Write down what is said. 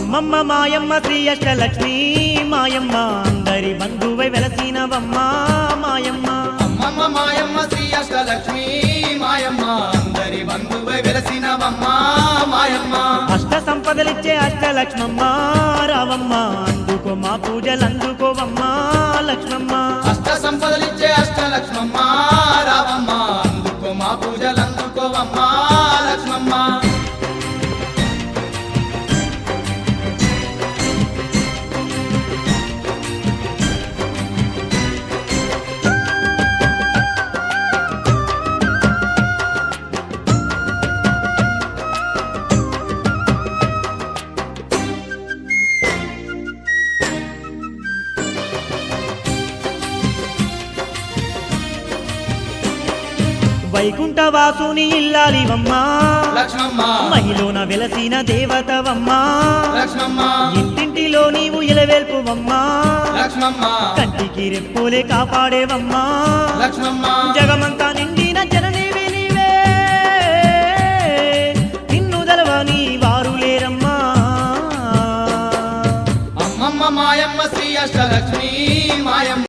అమ్మమ్మ మాయమ్మ శ్రీ అష్టలక్ష్మి మాయమ్మ అందరి బంధువై వెలసినవమ్మ మాయమ్మ అమ్మమ్మ మాయమ్మ శ్రీ అష్టలక్ష్మి మాయమ్మ అందరి బంధువై వెలసినవమ్మ మాయమ్మ అష్ట సంపదలిచ్చే అష్టలక్ష్మమ్మ రావమ్మ అందుకో మా పూజలందుకోవమ్మ లక్ష్మమ్మ అష్ట సంపదలిచ్చే అష్టలక్ష్మమ్మ రావమ్మ అందుకో మా పూజలందుకోవమ్మ లక్ష్మమ్మ వైకుంఠవాసుని ఇల్లాలివమ్మ లక్ష్మమ్మ మహిలోన వెలసిన దేవతవమ్మ లక్ష్మమ్మ ఇంటింటిలో నీవు ఇలవేల్పువమ్మ లక్ష్మమ్మ కంటికి రెప్పులే కాపాడేవమ్మ లక్ష్మమ్మ జగమంతా నిండిన జననీవి నీవే నిన్ను దలవని వారు లేరమ్మా అమ్మమ్మ మాయమ్మ శ్రీ అష్టలక్ష్మి మాయమ్మ